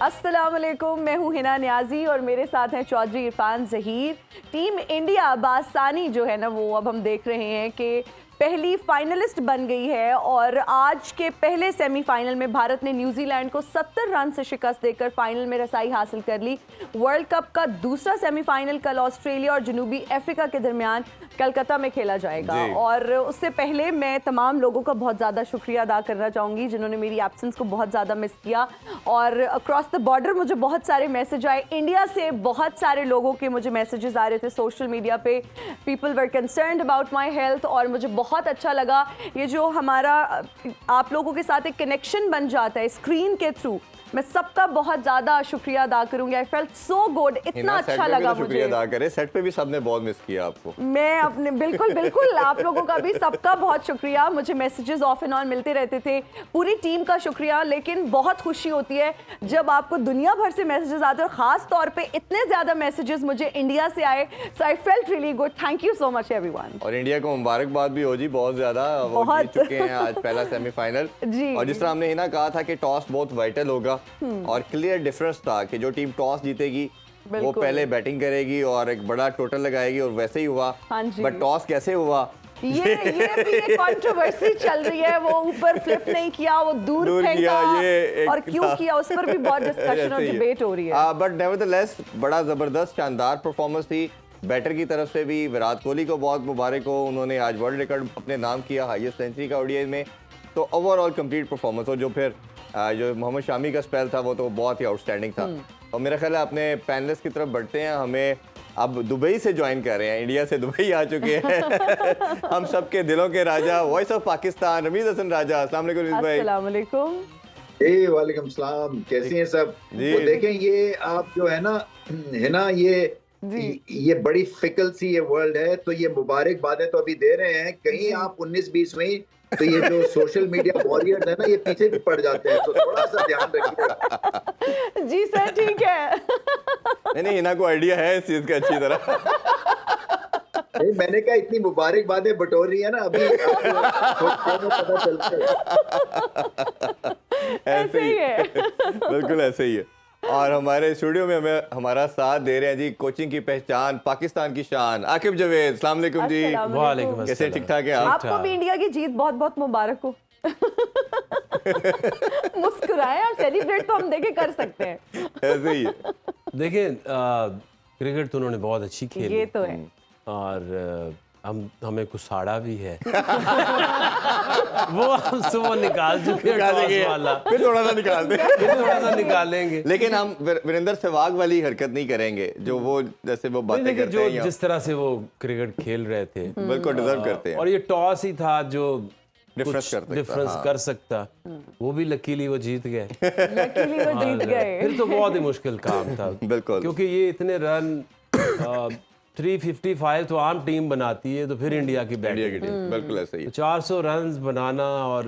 अस्सलामुअलैकुम, मैं हूँ हिना न्याजी और मेरे साथ हैं चौधरी इरफान ज़हीर। टीम इंडिया बासानी जो है ना, वो अब हम देख रहे हैं कि पहली फाइनलिस्ट बन गई है और आज के पहले सेमीफाइनल में भारत ने न्यूजीलैंड को 70 रन से शिकस्त देकर फाइनल में रसाई हासिल कर ली। वर्ल्ड कप का दूसरा सेमीफाइनल कल ऑस्ट्रेलिया और जनूबी अफ्रीका के दरमियान कलकत्ता में खेला जाएगा और उससे पहले मैं तमाम लोगों का बहुत ज़्यादा शुक्रिया अदा करना चाहूँगी जिन्होंने मेरी एब्सेंस को बहुत ज़्यादा मिस किया। और अक्रॉस द बॉर्डर मुझे बहुत सारे मैसेज आए, इंडिया से बहुत सारे लोगों के मुझे मैसेजेस आ रहे थे सोशल मीडिया पे। People were concerned about my health और मुझे बहुत अच्छा लगा ये जो हमारा आप लोगों के साथ एक कनेक्शन बन जाता है स्क्रीन के थ्रू। मैं सबका बहुत ज्यादा शुक्रिया अदा करूंगी। आई फेल्ट सो गुड, इतना अच्छा लगा मुझे। शुक्रिया अदा करें, सेट पे भी सबने बहुत मिस किया आपको। मैं अपने बिल्कुल आप लोगों का भी सबका बहुत शुक्रिया। मुझे मैसेजेस ऑफ एंड ऑन मिलते रहते थे, पूरी टीम का शुक्रिया। लेकिन बहुत खुशी होती है जब आपको दुनिया भर से मैसेजेस आते हैं और खास तौर पे इतने ज्यादा मैसेजेस मुझे इंडिया से आए। So I felt really good, thank you so much everyone. और इंडिया को मुबारकबाद भी हो जी, बहुत ज्यादा वो जीत चुके हैं आज पहला सेमीफाइनल। और जिस तरह हमने हिना कहा था कि टॉस बहुत वाइटल होगा और क्लियर डिफरेंस था कि जो टीम टॉस जीतेगी वो पहले बैटिंग करेगी और एक बड़ा टोटल लगाएगी और वैसे ही हुआ। बट टॉस कैसे हुआ ये भी एक कंट्रोवर्सी चल रही है। वो ऊपर फ्लिप नहीं किया, वो दूर फेंका और क्यों किया उस पर भी बहुत डिस्कशन और डिबेट हो रही है। बट नेवरदलेस बड़ा जबरदस्त शानदार परफॉर्मेंस थी बैटर की तरफ से भी। विराट कोहली को बहुत मुबारक हो, उन्होंने आज वर्ल्ड रिकॉर्ड अपने नाम किया हाईएस्ट सेंचुरी का ओडीआई में। तो ओवरऑल कंप्लीट परफॉर्मेंस हो। जो फिर जो मोहम्मद शामी का स्पेल था वो तो बहुत ही आउटस्टैंडिंग था। और मेरा ख्याल है अपने पैनलिस्ट की तरफ बढ़ते हैं। हमें अब दुबई से ज्वाइन कर रहे हैं, इंडिया से दुबई आ चुके हैं हम सबके दिलों के राजा, वॉइस ऑफ पाकिस्तान, रमीज हसन राजा। अस्सलाम वालेकुम रमीज भाई। अस्सलाम वालेकुम। वालेकुम सलाम, कैसी हैं सब? वो देखें ये आप जो है ना ये बड़ी फिकल सी ये वर्ल्ड है। तो ये मुबारकबादें तो अभी दे रहे हैं, कहीं आप 19-20 में तो ये जो सोशल मीडिया वॉरियर्स है ना ये पीछे भी पड़ जाते हैं, तो थोड़ा सा ध्यान रखिएगा। जी सर, ठीक है। नहीं हिना को आइडिया है इस चीज का अच्छी तरह। मैंने कहा इतनी मुबारकबादें बटोर रही है ना अभी पता चलता है। ऐसे ही है। बिल्कुल ऐसे ही है। और हमारे स्टूडियो में हमें हमारा साथ दे रहे हैं जी कोचिंग की पहचान, पाकिस्तान की शान, आकिब जवेद। अस्सलाम वालेकुम जी। वालेकुम। कैसे? ठीक ठाक है आप? आपको भी इंडिया की जीत बहुत बहुत मुबारक हो। मुस्कुराए आप, सेलिब्रेट तो हम देखे कर सकते हैं। ऐसे ही है। देखिए क्रिकेट तो उन्होंने बहुत अच्छी खेली, ये तो है। और हमें कुछ साड़ा भी है। वो हम सुबह निकाल चुके हैं वाला, फिर थोड़ा सा निकालते हैं, फिर थोड़ा सा निकालेंगे। लेकिन हम वीरेंद्र सहवाग वाली हरकत नहीं करेंगे जो वो जैसे वो बातें करते हैं, जिस तरह से वो क्रिकेट खेल रहे थे बिल्कुल डिजर्व करते हैं। और ये टॉस ही था जो डिफरेंस कर सकता, वो भी लकीली वो जीत गए। लकीली वो जीत गए। फिर तो बहुत ही मुश्किल काम था बिल्कुल, क्योंकि ये इतने रन 355 तो आम टीम बनाती है, तो फिर इंडिया की टीम बिल्कुल ऐसे ही है। 400 रन बनाना और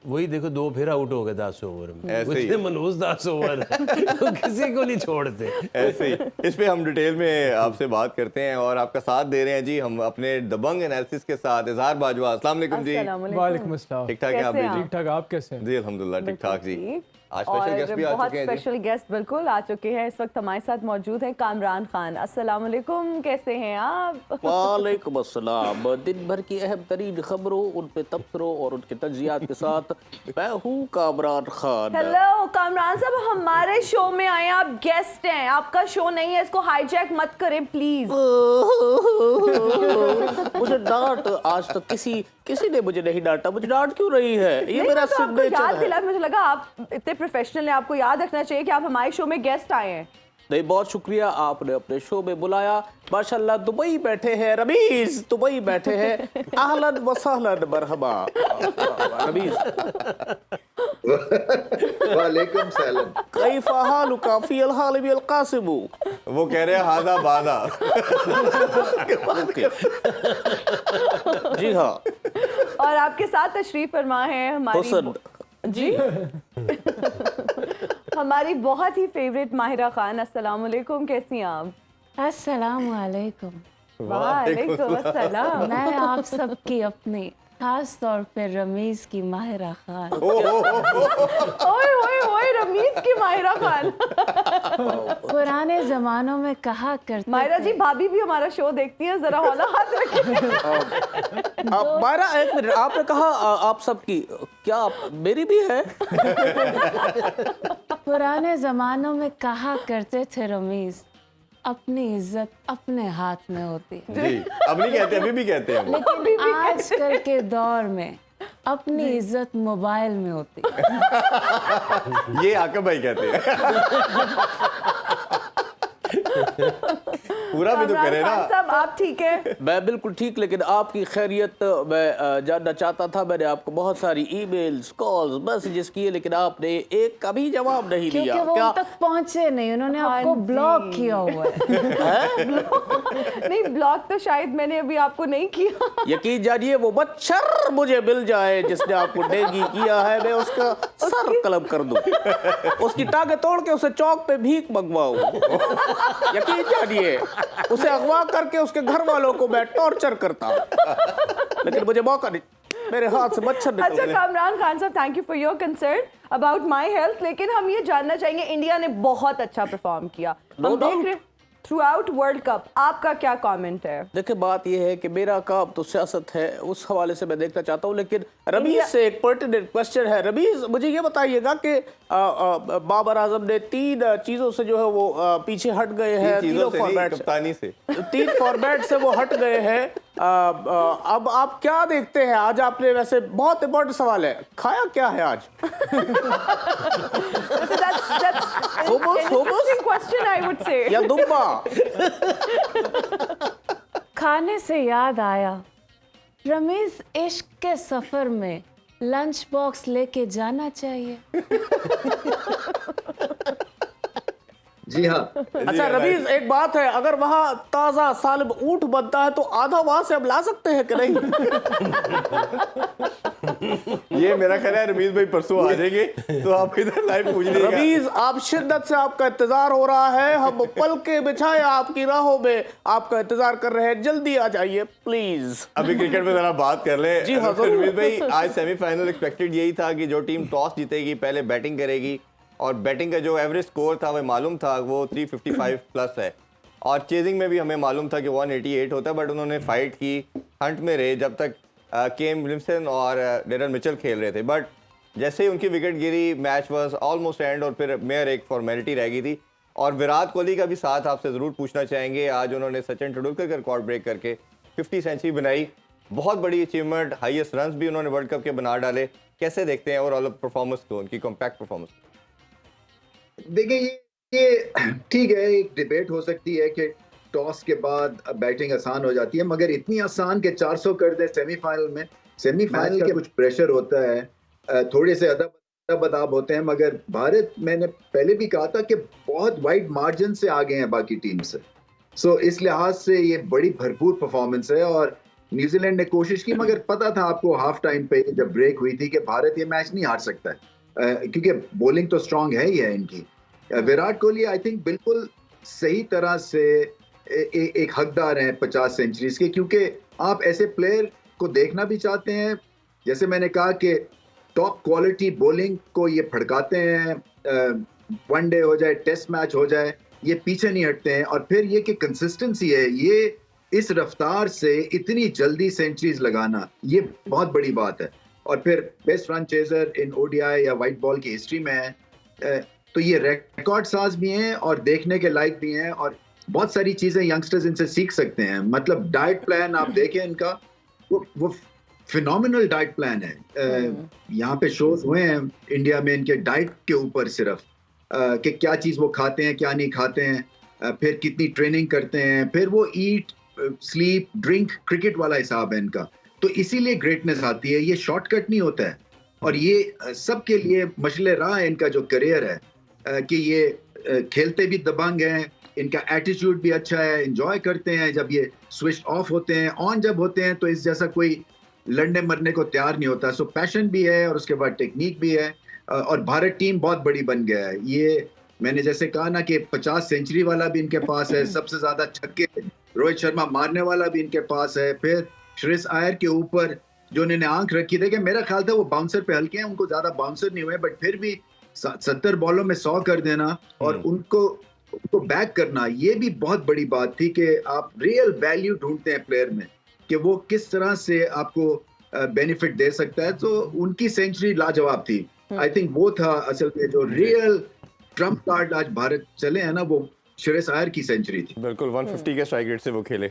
वही देखो दो फिर आउट हो गए 10 ओवर में। ऐसे मनोज 10 ओवर तो किसी को नहीं छोड़ते। ऐसे ही इस पे हम डिटेल में आपसे बात करते हैं और आपका साथ दे रहे हैं जी हम अपने दबंग एनालिसिस के साथ। इजहार बाजवा, अस्सलाम वालेकुम जी। वालेकुम अस्सलाम। ठीक ठाक है आप भी? ठीक ठाक, आप कैसे हैं? जी अल्हम्दुलिल्लाह ठीक ठाक जी। आज और स्पेशल गेस्ट भी आ बहुत चुके हैं। स्पेशल गेस्ट बिल्कुल आ चुके हैं। इस वक्त हमारे साथ मौजूद हैं कामरान खान। अस्सलाम वालेकुम, कैसे हैं आप? वालेकुम अस्सलाम। दिन भर की अहम तरीन खबरों, उन पे तबसरों और उनके तजियात के साथ मैं हूँ कामरान खान। हेलो कामरान साहब, हमारे शो में आए, आप गेस्ट हैं, आपका शो नहीं है, इसको हाईजैक मत करें प्लीज। मुझे डांट, आज तक किसी ने मुझे नहीं डांटा, मुझे डांट क्यों रही है? ये मेरा सिग्नेचर है। मुझे लगा आप इतने प्रोफेशनल हैं, आपको याद रखना चाहिए कि आप हमारे शो में गेस्ट आए हैं। नहीं, बहुत शुक्रिया, आपने अपने शो में बुलाया। माशाल्लाह दुबई बैठे हैं रमीज, दुबई बैठे हैं। अहलन व सहलन, मरहबा रमीज। वालेकुम सलाम। कैफा हालुका फी अल हाल बिल कासिम। वो कह रहे हैं हादा बादा। जी हाँ। और आपके साथ तशरीफ फरमा है हमारी जी हमारी बहुत ही फेवरेट माहिरा खान। अस्सलाम वालेकुम, कैसी हैं आप? अस्सलाम वालेकुम। वालेकुम अस्सलाम। मैं आप सबकी अपनी खास तौर पे रमीज की माहिरा खान। ओए ओए ओए रमीज की माहिरा खान। पुराने जमानों में कहा करते माहिरा जी, थे, भाभी भी हमारा शो देखती है, जरा हौला हाथ रखिए। मायरा एक मिनट, आपने कहा आप सबकी, क्या मेरी भी है? पुराने जमानों में कहा करते थे रमीज, अपनी इज्जत अपने हाथ में होती है। जी, अब नहीं कहते, अभी भी कहते हैं हम। लेकिन आजकल के दौर में अपनी इज्जत मोबाइल में होती है। ये आकब भाई कहते हैं। पूरा भी तो कामरान करे ना। खान साहब, आप ठीक है? मैं बिल्कुल ठीक, लेकिन आपकी खैरियत मैं जानना चाहता था। मैंने आपको बहुत सारी ईमेल्स, कॉल्स, मैसेजेस किए, लेकिन आपने एक का भी जवाब नहीं क्योंकि दिया। वो क्या उन तक पहुंचे नहीं, उन्होंने आपको जी। ब्लॉक किया हुआ है। नहीं, ब्लॉक तो शायद मैंने अभी आपको नहीं किया। यकीन जानिए, वो मच्छर मुझे मिल जाए जिसने आपको डेंगी किया है, मैं उसका सर कलम कर दूं, उसकी टांगे तोड़ के उसे चौक पे भीख मंगवाऊं। यकीन जानिए, उसे अगवा करके उसके घर वालों को मैं टॉर्चर करता, लेकिन मुझे मौका नहीं, मेरे हाथ से मच्छर निकल अच्छा गए। कामरान खान साहब, thank you for your concern about my health, लेकिन हम ये जानना चाहेंगे, इंडिया ने बहुत अच्छा परफॉर्म किया, हम देख रहे थ्रू आउट वर्ल्ड कप, आपका क्या कमेंट है? देखिए, बात यह है कि मेरा काम तो सियासत है, उस हवाले से मैं देखना चाहता हूं, लेकिन रमीज से एक पर्टिनेंट क्वेश्चन है। रमीज, मुझे ये बताइएगा कि बाबर आजम ने 3 चीजों से जो है वो पीछे हट गए हैं, चीजों से नहीं, फॉर्मेट कप्तानी से। 3 फॉर्मेट से वो हट गए हैं। अब आप क्या देखते हैं? आज आपने, वैसे बहुत इंपॉर्टेंट सवाल है, खाया क्या है आज? Interesting question, I would say. या दुम्बा? खाने से याद आया, रमीज, इश्क के सफर में लंच बॉक्स लेके जाना चाहिए। जी हाँ। अच्छा रमीज, एक बात है, अगर वहाँ ताजा सालिब ऊंट बनता है तो आधा वहां से हम ला सकते हैं कि नहीं? ये मेरा ख्याल है रमीज भाई परसों आ जाएंगे, तो आप इधर लाइव पूछ लीजिएगा। रमीज, आप शिद्दत से, आपका इंतजार हो रहा है, हम पल के बिछाए आपकी राहों में आपका इंतजार कर रहे हैं, जल्दी आ जाइए प्लीज। अभी क्रिकेट में जरा बात कर ले। जी हाँ, जरूर। रमीज भाई, आज सेमीफाइनल एक्सपेक्टेड यही था कि जो टीम टॉस जीतेगी पहले बैटिंग करेगी, और बैटिंग का जो एवरेज स्कोर था वो मालूम था वो 355 प्लस है, और चेजिंग में भी हमें मालूम था कि 188 होता है, बट उन्होंने फाइट की, हंट में रहे जब तक केम विलियमसन और डेरन मिचेल खेल रहे थे, बट जैसे ही उनकी wicket Giri match was almost and, और फिर मेयर एक फॉर्मेलिटी रह गई थी। और विराट कोहली का भी साथ आपसे ज़रूर पूछना चाहेंगे। आज उन्होंने सचिन तेंदुलकर का रिकॉर्ड ब्रेक करके 50 सेंचुरी बनाई, बहुत बड़ी अचीवमेंट, हाईएस्ट रन्स भी उन्होंने वर्ल्ड कप के बना डाले। कैसे देखते हैं ओवरऑल परफॉर्मेंस को, उनकी कॉम्पैक्ट परफॉर्मेंस? देखिए, ये ठीक है, एक डिबेट हो सकती है कि टॉस के बाद बैटिंग आसान हो जाती है, मगर इतनी आसान के 400 कर दे सेमीफाइनल में। सेमीफाइनल के कुछ प्रेशर होता है, थोड़े से अदब होते हैं, मगर भारत, मैंने पहले भी कहा था कि बहुत वाइड मार्जिन से आगे हैं बाकी टीम से। सो इस लिहाज से ये बड़ी भरपूर परफॉर्मेंस है, और न्यूजीलैंड ने कोशिश की, मगर पता था आपको हाफ टाइम पे जब ब्रेक हुई थी कि भारत ये मैच नहीं हार सकता है, क्योंकि बॉलिंग तो स्ट्रांग है ही है इनकी। विराट कोहली आई थिंक बिल्कुल सही तरह से एक हकदार हैं 50 सेंचुरीज के, क्योंकि आप ऐसे प्लेयर को देखना भी चाहते हैं, जैसे मैंने कहा कि टॉप क्वालिटी बॉलिंग को ये फड़काते हैं, वनडे हो जाए, टेस्ट मैच हो जाए, ये पीछे नहीं हटते हैं। और फिर ये कि कंसिस्टेंसी है, ये इस रफ्तार से इतनी जल्दी सेंचुरीज लगाना, ये बहुत बड़ी बात है। और फिर best run chaser in ODI या वाइट बॉल की हिस्ट्री में है, तो ये रिकॉर्ड साज भी हैं और देखने के लायक भी हैं, और बहुत सारी चीजें यंगस्टर्स इनसे सीख सकते हैं। मतलब डाइट प्लान आप देखें इनका, वो फिनोमिनल डाइट प्लान है। यहाँ पे शोज हुए हैं इंडिया में इनके डाइट के ऊपर सिर्फ, कि क्या चीज वो खाते हैं, क्या नहीं खाते हैं, फिर कितनी ट्रेनिंग करते हैं, फिर वो ईट, स्लीप, ड्रिंक, क्रिकेट वाला हिसाब है इनका। तो इसीलिए ग्रेटनेस आती है, ये शॉर्टकट नहीं होता है। और ये सबके लिए मशले राह है इनका जो करियर है, कि ये खेलते भी दबंग हैं, इनका एटीट्यूड भी अच्छा है, एंजॉय करते हैं जब ये स्विच ऑफ होते हैं, ऑन जब होते हैं तो इस जैसा कोई लड़ने मरने को तैयार नहीं होता। सो पैशन भी है और उसके बाद टेक्निक भी है, और भारत टीम बहुत बड़ी बन गया है। ये मैंने जैसे कहा ना कि 50 सेंचुरी वाला भी इनके पास है, सबसे ज्यादा छक्के रोहित शर्मा मारने वाला भी इनके पास है, फिर श्रेयस अय्यर के ऊपर जो उन्होंने आंख रखी थी कि मेरा ख्याल था वो बाउंसर पे हल्के हैं, उनको ज्यादा बाउंसर नहीं हुए, बट फिर भी 70 बॉलों में 100 कर देना और उनको बैक करना, ये भी बहुत बड़ी बात थी कि आप रियल वैल्यू ढूंढते हैं प्लेयर में कि वो किस तरह से आपको बेनिफिट दे सकता है। तो उनकी सेंचुरी लाजवाब थी। आई थिंक वो था असल में जो रियल ट्रम्प कार्ड आज भारत चले हैं ना, वो श्रेयस अय्यर की सेंचुरी थी। बिल्कुल 150 के स्ट्राइक रेट से वो खेले।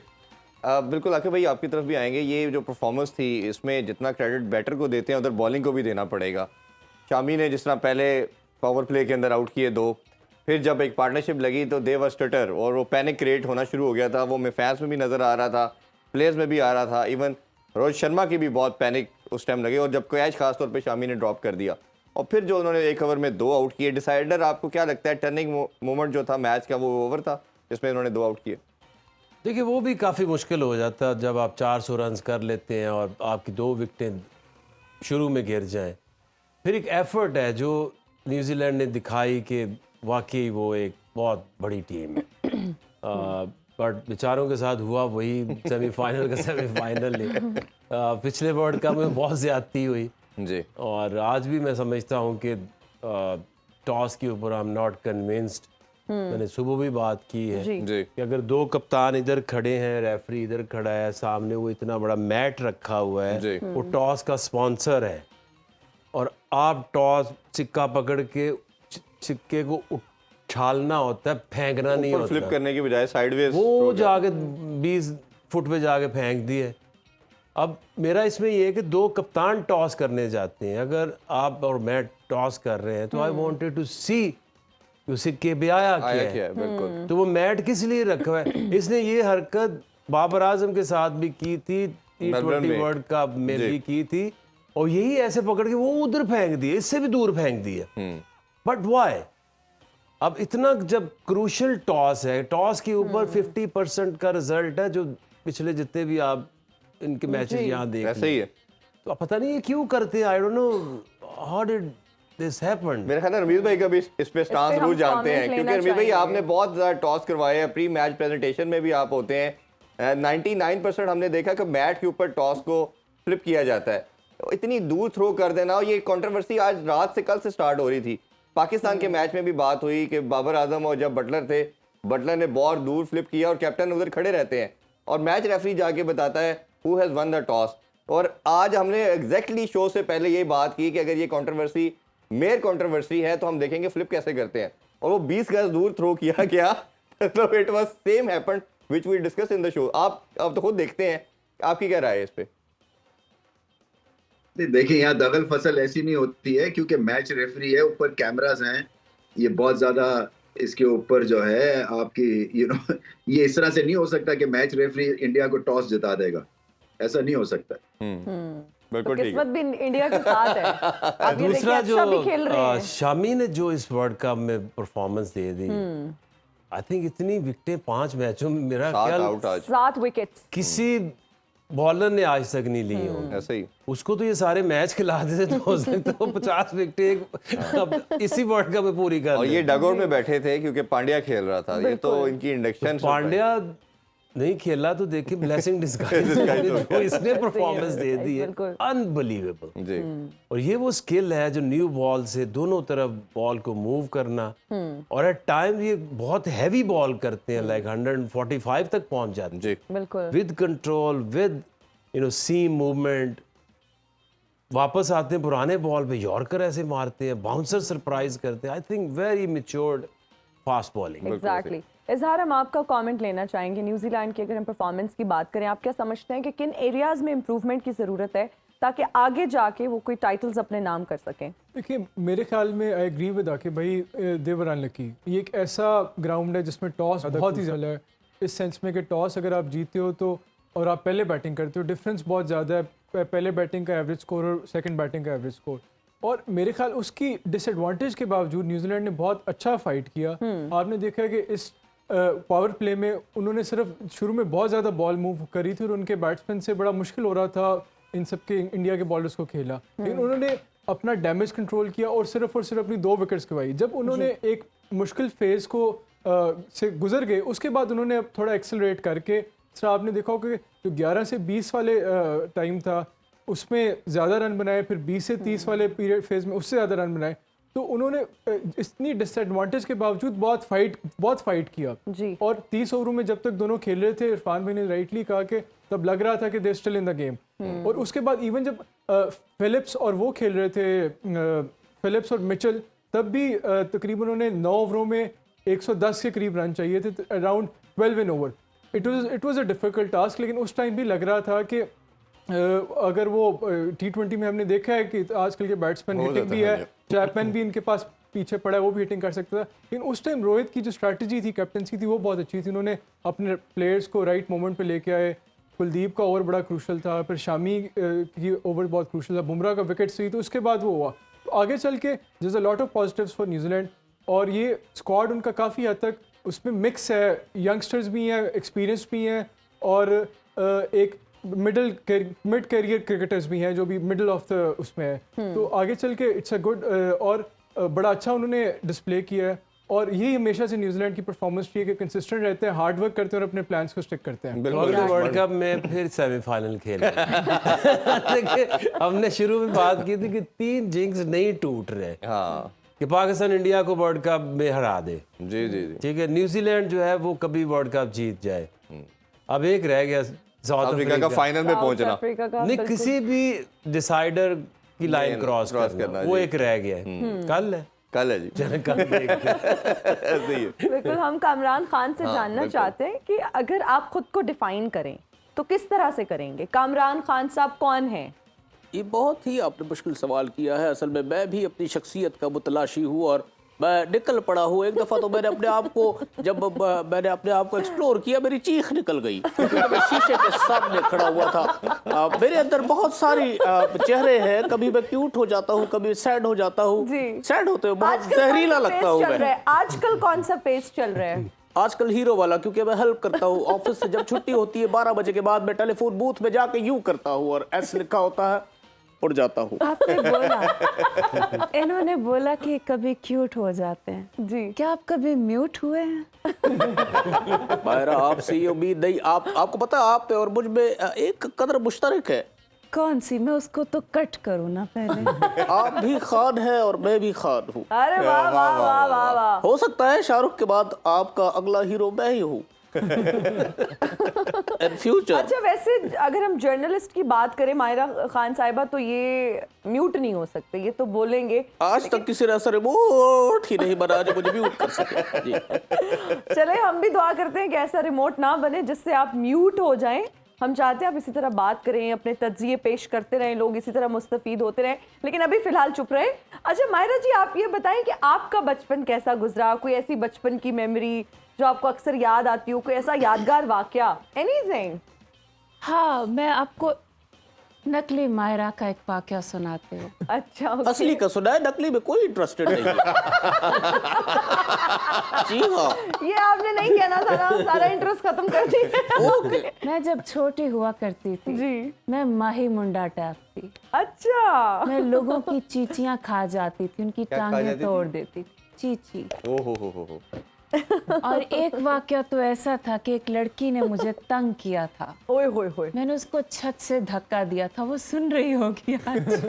बिल्कुल आके भाई आपकी तरफ भी आएंगे। ये जो परफॉर्मेंस थी इसमें जितना क्रेडिट बैटर को देते हैं उधर बॉलिंग को भी देना पड़ेगा। शामी ने जिस तरह पहले पावर प्ले के अंदर आउट किए 2, फिर जब एक पार्टनरशिप लगी तो दे वर स्टटर और वो पैनिक क्रिएट होना शुरू हो गया था। वो में फैंस में भी नज़र आ रहा था, प्लेयर्स में भी आ रहा था, इवन रोहित शर्मा की भी बहुत पैनिक उस टाइम लगे। और जब कैच खासतौर पे शामी ने ड्रॉप कर दिया और फिर जो उन्होंने 1 ओवर में 2 आउट किए, डिसाइडर आपको क्या लगता है टर्निंग मोमेंट जो था मैच का वो ओवर था जिसमें उन्होंने 2 आउट किए? देखिए वो भी काफ़ी मुश्किल हो जाता जब आप 400 रन कर लेते हैं और आपकी 2 विकेटें शुरू में गिर जाएं। फिर एक एफर्ट है जो न्यूजीलैंड ने दिखाई कि वाकई वो एक बहुत बड़ी टीम है। बट बेचारों के साथ हुआ वही, सेमीफाइनल का सेमीफाइनल ही। पिछले वर्ल्ड कप में बहुत ज़्यादती हुई जी, और आज भी मैं समझता हूँ कि टॉस के ऊपर आई एम नॉट कन्विंस्ड। मैंने सुबह भी बात की है जी। कि अगर 2 कप्तान इधर खड़े हैं, रेफरी इधर खड़ा है, सामने वो इतना बड़ा मैट रखा हुआ जी। है, वो टॉस का स्पॉन्सर है और आप टॉस सिक्का पकड़ के सिक्के को उछालना होता है, फेंकना नहीं होता। फ्लिप करने की बजाय साइडवेज वो जाके 20 फुट पे जाके फेंक दिए। अब मेरा इसमें ये है कि 2 कप्तान टॉस करने जाते हैं, अगर आप और मैं टॉस कर रहे हैं तो आई वांटेड टू सी सिक्के पे आया क्या है। बिल्कुल। तो वो मैट किस लिए रखा हुआ है? इसने ये हरकत बाबर आजम के साथ भी की थी, T20 वर्ल्ड कप में भी की थी, और यही ऐसे पकड़ के वो उधर फेंक दिए, इससे भी दूर फेंक दिए। But why? अब इतना जब क्रूशल टॉस है, टॉस के ऊपर 50% का रिजल्ट है, जो पिछले जितने भी आप इनके मैचेस यहाँ देख ऐसे ही है। तो पता नहीं ये क्यों करते हैं। I don't know how did this happened. मेरे ख्याल में रमीज भाई का भी इस पे स्टांस हम जरूर जानते हैं, comment क्योंकि लेना रमीज भाई चाहेंगे। आपने बहुत ज़्यादा टॉस करवाए हैं, प्री मैच प्रेजेंटेशन में भी आप होते हैं। 99% हमने देखा कि मैट के ऊपर टॉस को फ्लिप किया जाता है। तो इतनी दूर थ्रो कर देना, और ये कंट्रोवर्सी आज रात से कल से स्टार्ट हो रही थी। पाकिस्तान के मैच में भी बात हुई कि बाबर आजम और जब बटलर थे, बटलर ने बहुत दूर फ्लिप किया और कैप्टन उधर खड़े रहते हैं और मैच रेफरी जाके बताता है who has one the toss. और आज हमने एग्जैक्टली शो से पहले ये बात की कि अगर ये कंट्रोवर्सी मेयर कंट्रोवर्सी है तो हम देखेंगे फ्लिप कैसे करते हैं, और वो 20 गज दूर थ्रो किया गया। तो it was same happened which we discuss in the show. आप तो खुद देखते हैं, आपकी क्या राय है इस पे? देखिए यहाँ दगल फसल ऐसी नहीं होती है, क्योंकि मैच रेफरी है, ऊपर कैमरास हैं, ये बहुत ज्यादा इसके ऊपर जो है आपकी ये इस तरह से नहीं हो सकता कि मैच रेफरी इंडिया को टॉस जिता देगा, ऐसा नहीं हो सकता। बिल्कुल तो ठीक किस्मत है। भी इंडिया के साथ है। अब ये देखिए दूसरा अच्छा भी खेल रहे जो हैं। शामी ने जो इस वर्ल्ड कप में performance they the, I think इतनी विकेटें 5 मैचों में, मेरा 7 ख्याल आउट आज 7 विकेट्स। किसी बॉलर ने आज तक नहीं ली होंगी। ऐसे ही। उसको तो ये सारे मैच खिला देते तो हो सकता है 50 विकेटें अब इसी वर्ल्ड कप में पूरी कर और ले। ये डगआउट में बैठे थे क्योंकि पांड्या खेल रहा था। ये तो इनकी इंडक्शन पांड्या नहीं खेला तो देखिए ब्लेसिंग डिस्गाइज जो इसने परफॉर्मेंस दे दी है, बिल्कुल। अनबिलीवेबल। जी। और ये वो स्किल है जो न्यू बॉल से दोनों तरफ बॉल को मूव करना, और एट टाइम ये बहुत हैवी बॉल करते हैं, लाइक 145 तक पहुंच जाते हैं जी। बिल्कुल। With control, with seam movement. वापस आते हैं पुराने बॉल पे, यॉर्कर ऐसे मारते हैं, बाउंसर सरप्राइज करते हैं। I think very matured fast bowling. Exactly. इजहार, हम आपका कमेंट लेना चाहेंगे न्यूजीलैंड की अगर हम परफॉर्मेंस की बात करें, आप क्या समझते हैं कि किन एरियाज में इंप्रूवमेंट की ज़रूरत है ताकि आगे जाके वो कोई टाइटल्स अपने नाम कर सकें? देखिए मेरे ख्याल में आई एग्री विद आके भाई, देवर अनलकी। ये एक ऐसा ग्राउंड है जिसमें टॉस बहुत ही ज़्यादा है, इस सेंस में कि टॉस अगर आप जीते हो तो और आप पहले बैटिंग करते हो, डिफरेंस बहुत ज़्यादा है पहले बैटिंग का एवरेज स्कोर और सेकंड बैटिंग का एवरेज स्कोर। और मेरे ख्याल उसकी डिसएडवांटेज के बावजूद न्यूजीलैंड ने बहुत अच्छा फाइट किया। आपने देखा है कि इस पावर प्ले में उन्होंने सिर्फ शुरू में बहुत ज़्यादा बॉल मूव करी थी और उनके बैट्समैन से बड़ा मुश्किल हो रहा था इन सब के इंडिया के बॉलर्स को खेला, लेकिन उन्होंने अपना डैमेज कंट्रोल किया और सिर्फ अपनी 2 विकेट्स गंवाई। जब उन्होंने एक मुश्किल फेज़ को से गुजर गए, उसके बाद उन्होंने थोड़ा एक्सेलरेट करके, सर आपने देखा कि जो 11 से 20 वाले टाइम था उसमें ज़्यादा रन बनाए, फिर 20 से 30 वाले पीरियड फेज में उससे ज़्यादा रन बनाए। तो उन्होंने इतनी डिसएडवांटेज के बावजूद बहुत फाइट किया जी। और 30 ओवरों में जब तक दोनों खेल रहे थे, इरफान भाई ने राइटली कहा कि तब लग रहा था कि they still in the game. और उसके बाद इवन जब फिलिप्स और वो खेल रहे थे, फिलिप्स और मिचेल, तब भी तकरीबन उन्होंने 9 ओवरों में 110 के करीब रन चाहिए थे, around 12 in over. It was a difficult task, लेकिन उस टाइम भी लग रहा था कि अगर वो T20 में हमने देखा है कि आजकल के बैट्समैन हिटिंग भी है, चैपमैन भी इनके पास पीछे पड़ा है, वो भी हिटिंग कर सकता था। लेकिन उस टाइम रोहित की जो स्ट्रैटेजी थी, कैप्टनसी थी, वो बहुत अच्छी थी। उन्होंने अपने प्लेयर्स को राइट मोमेंट पे लेके आए। कुलदीप का ओवर बड़ा क्रूशल था, फिर शामी की ओवर बहुत क्रूशल था, बुमराह का विकेट सही, तो उसके बाद वो हुआ। तो आगे चल के there is a lot of positives for New Zealand, और ये स्क्वाड उनका काफ़ी हद तक उसमें मिक्स है, यंगस्टर्स भी हैं, एक्सपीरियंस भी हैं, और एक मिड करियर क्रिकेटर्स भी हैं जो भी मिडिल ऑफ द उसमें है। तो आगे चल के इट्स अ गुड, और बड़ा अच्छा उन्होंने डिस्प्ले किया है। और यही हमेशा से न्यूजीलैंड की परफॉर्मेंस चाहिए कि कंसिस्टेंट रहते हैं, हार्ड वर्क करते हैं और अपने प्लान्स को स्टिक करते हैं। अगले वर्ल्ड कप में फिर सेमीफाइनल खेल देखिए, हमने शुरू में बात की थी कि 3 जिंक्स नहीं टूट रहे, हाँ कि पाकिस्तान इंडिया को वर्ल्ड कप में हरा दे। जी जी जी। ठीक है, न्यूजीलैंड जो है वो कभी वर्ल्ड कप जीत जाए। अब एक रह गया साउथ अफ्रीका का फाइनल में पहुंचना, अफ्रीका का नहीं, किसी भी डिसाइडर की लाइन क्रॉस करना, करना, वो जी। एक रह गया है। कल है, कल है जी। चलो कल देखते हैं। ऐसे ही है। बिल्कुल। हम कामरान खान से जानना बिल्कुल। चाहते हैं कि अगर आप खुद को डिफाइन करें तो किस तरह से करेंगे? कामरान खान साहब कौन हैं? ये बहुत ही आपने मुश्किल सवाल किया है। असल में मैं भी अपनी शख्सियत का मुतलाशी हूँ और मैं निकल पड़ा हूँ। एक दफ़ा तो मैंने अपने आप को, जब मैंने अपने आप को एक्सप्लोर किया, मेरी चीख निकल गई क्योंकि मैं शीशे के सामने खड़ा हुआ था। मेरे अंदर बहुत सारी चेहरे हैं, कभी मैं क्यूट हो जाता हूँ, कभी सैड हो जाता हूँ। जी। सैड होते हुए बहुत आजकल जहरीला कौन सा लगता फेस हूँ चल रहा मैं। है? आजकल कौन सा फेस चल रहा है? आजकल हीरो वाला, क्योंकि मैं हेल्प करता हूँ ऑफिस से। जब छुट्टी होती है 12 बजे के बाद, मैं टेलीफोन बूथ में जाके यूं करता हूँ और एस लिखा होता है, उड़ जाता हूँ। आपने बोला, इन्होंने बोला कि कभी क्यूट हो जाते हैं। जी। क्या आप कभी म्यूट हुए हैं? मायरा, आपसे ये उम्मीद नहीं। आपको पता है, आप पे और मुझ में एक कदर मुश्तरक है। कौन सी? मैं उसको तो कट करूँ ना पहले। आप भी खान है और मैं भी खान हूँ। अरे वाह वाह वाह वाह वाह। हो सकता है शाहरुख के बाद आपका अगला हीरो मैं ही हूँ इन फ्यूचर। अच्छा, वैसे अगर हम जर्नलिस्ट की बात करें मायरा खान साहिबा, तो ये म्यूट नहीं हो सकते, ये तो बोलेंगे। आज तक किसी ने ऐसा रिमोट ही नहीं बना जो मुझे म्यूट कर सके। जी। चले, हम भी दुआ करते हैं कि ऐसा रिमोट ना बने जिससे आप म्यूट हो जाएं। हम चाहते हैं आप इसी तरह बात करें, अपने तज्जिए पेश करते रहें, लोग इसी तरह मुस्तफीद होते रहें, लेकिन अभी फिलहाल चुप रहें। अच्छा मायरा जी, आप ये बताएं कि आपका बचपन कैसा गुजरा? कोई ऐसी बचपन की मेमोरी जो आपको अक्सर याद आती हो, कोई ऐसा यादगार वाकया? एनीथिंग? हाँ, मैं आपको नकली मायरा का एक वाकया सुनाती हूँ। अच्छा, okay। असली का सुना है, नकली में कोई इंटरेस्टेड नहीं है। जी हाँ। ये आपने नहीं कहना था ना, सारा इंटरेस्ट खत्म कर दिया। ओके। मैं जब छोटी हुआ करती थी, जी। मैं माही मुंडा टाइप थी। अच्छा। मैं लोगों की चीचियां खा जाती थी, उनकी क्या खा टांगें जाती थी? तोड़ देती थी। चीची। ओ हो। और एक वाकया तो ऐसा था कि एक लड़की ने मुझे तंग किया था। ओए होए होए। मैंने उसको छत से धक्का दिया था, वो सुन रही होगी आज।